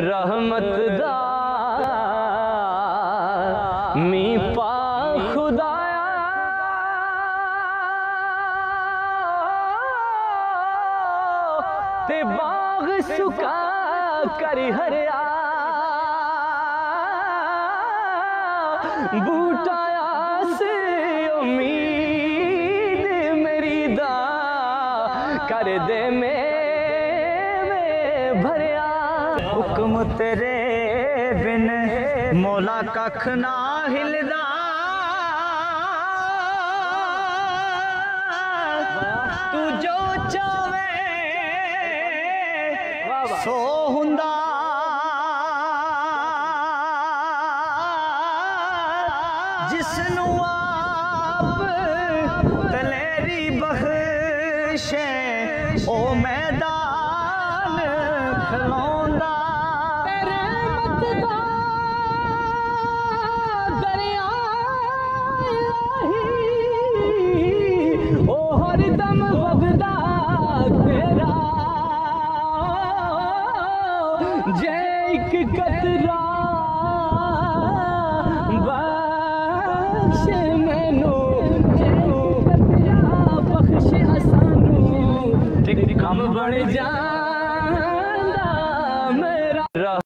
रहमत दा मी पा खुदाया ते बाग सुका कर हरिया बूटाया से उम्मीद मेरी दा कर दे में भरिया। हुक्म तेरे बिन मौला कख ना हिलदा, तू जो चावे सो हुंदा, जिसनू आप तलेरी बख्शे ओ मैदान खलोंदा। तेरे मत दा दरिया ओ हरदम वगदा तेरा, जे एक कतरा बख्श मैनू, जे कतरा बख्श असानू, कम बढ़ जा